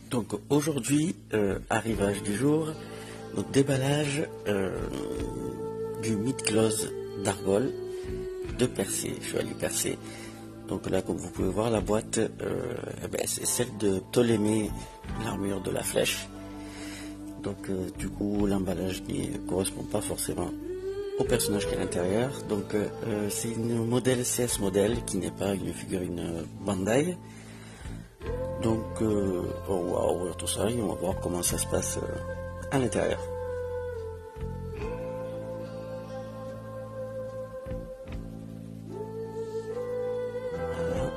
Donc aujourd'hui, arrivage du jour, donc déballage du mid-close d'Argol de Percé, Chevalier Percé. Donc là, comme vous pouvez voir, la boîte, c'est celle de Ptolémée, l'armure de la flèche. Donc du coup, l'emballage ne correspond pas forcément au personnage qui est à l'intérieur. Donc c'est une modèle CS modèle qui n'est pas une figurine Bandai. Donc on va ouvrir tout ça et on va voir comment ça se passe à l'intérieur. Voilà.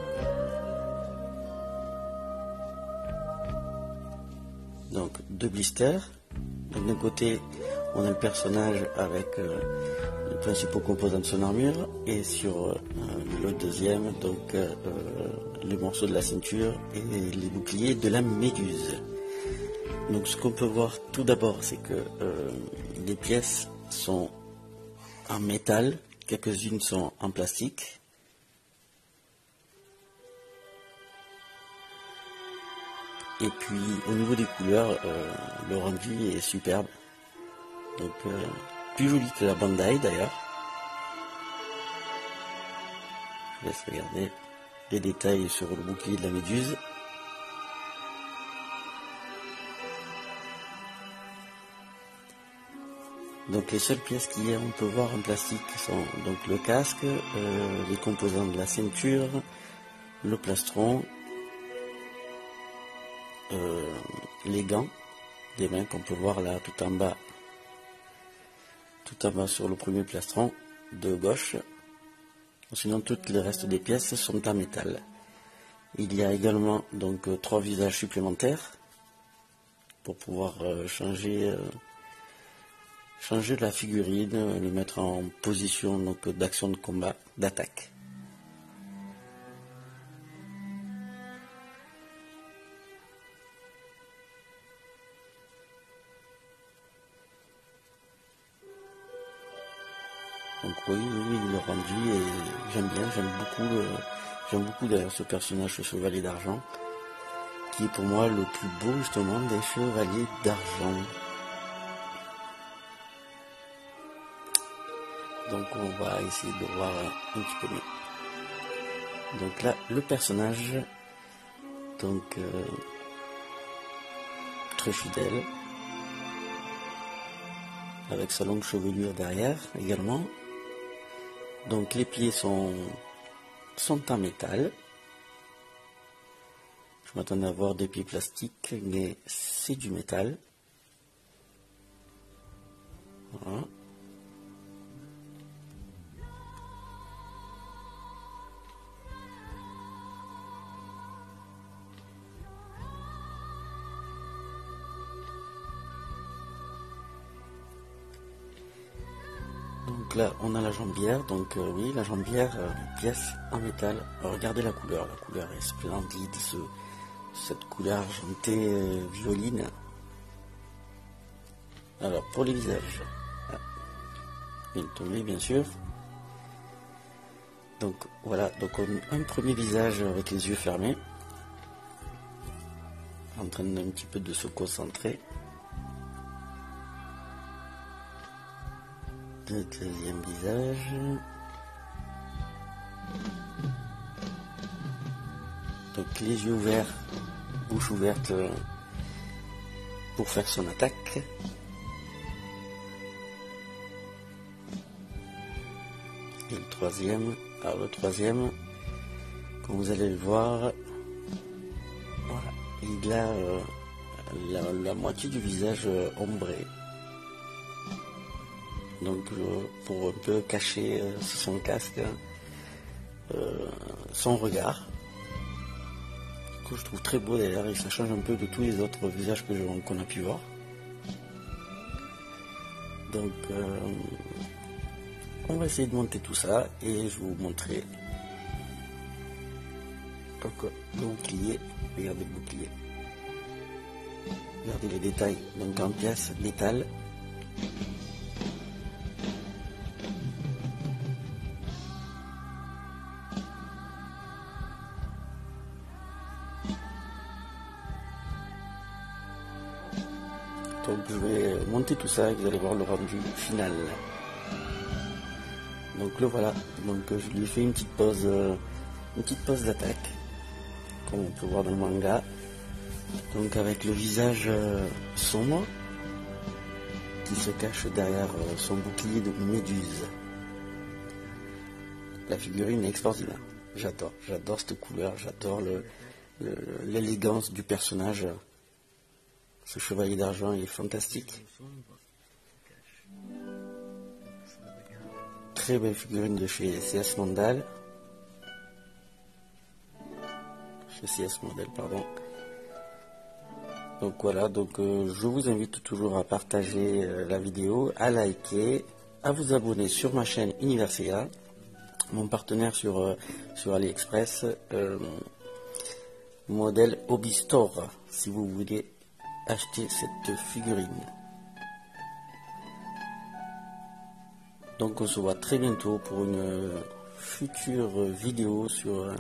Donc deux blisters. Donc d'un côté on a le personnage avec les principaux composants de son armure et sur le deuxième donc les morceaux de la ceinture et les boucliers de la méduse. Donc ce qu'on peut voir tout d'abord, c'est que les pièces sont en métal, quelques-unes sont en plastique. Et puis au niveau des couleurs, le rendu est superbe. Donc plus joli que la Bandai d'ailleurs. Je vous laisse regarder les détails sur le bouclier de la méduse. Donc les seules pièces qu'on peut voir en plastique sont donc le casque, les composants de la ceinture, le plastron, les gants des mains qu'on peut voir là tout en bas sur le premier plastron de gauche. Sinon toutes les restes des pièces sont en métal. Il y a également donc 3 visages supplémentaires pour pouvoir changer la figurine, le mettre en position donc d'action de combat, d'attaque. Donc oui, le rendu et j'aime bien, j'aime beaucoup d'ailleurs ce personnage, ce chevalier d'argent, qui est pour moi le plus beau justement des chevaliers d'argent. Donc on va essayer de voir un petit peu mieux. Donc là, le personnage, donc très fidèle, avec sa longue chevelure derrière également. Donc les pieds sont en métal. Je m'attendais à voir des pieds plastiques, mais c'est du métal. Voilà. Donc là on a la jambière, donc oui la jambière, pièce en métal. Alors, regardez la couleur est splendide, cette couleur argentée violine. Alors pour les visages, une tombée bien sûr. Donc voilà, donc on a un premier visage avec les yeux fermés, en train d'un petit peu de se concentrer. Le deuxième visage. Donc les yeux ouverts, bouche ouverte pour faire son attaque. Et le troisième, alors le troisième, comme vous allez le voir, voilà, il a la moitié du visage ombré. Donc pour un peu cacher sous son casque son regard, que je trouve très beau d'ailleurs, et ça change un peu de tous les autres visages qu'on a pu voir. Donc on va essayer de monter tout ça et je vais vous montrer donc, le bouclier. Regardez le bouclier, regardez les détails, donc en pièces métal. Donc je vais monter tout ça et vous allez voir le rendu final. Donc le voilà, donc je lui ai fait une petite pause d'attaque, comme on peut voir dans le manga. Donc avec le visage sombre qui se cache derrière son bouclier de méduse. La figurine est extraordinaire. J'adore cette couleur, j'adore l'élégance du personnage. Ce chevalier d'argent est fantastique. Très belle figurine de chez CS Mandal. Chez CS Model, pardon. Donc voilà, donc je vous invite toujours à partager la vidéo, à liker, à vous abonner sur ma chaîne Universea, mon partenaire sur AliExpress, modèle Hobby Store, si vous voulez acheter cette figurine. Donc on se voit très bientôt pour une future vidéo sur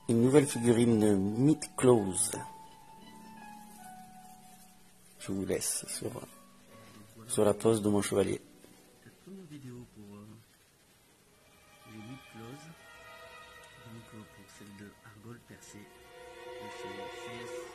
une nouvelle figurine Meat Claws. Je vous laisse sur la pose de mon chevalier. Cette première vidéo pour les Meat Claws, donc pour celle de Argol percé de chez CS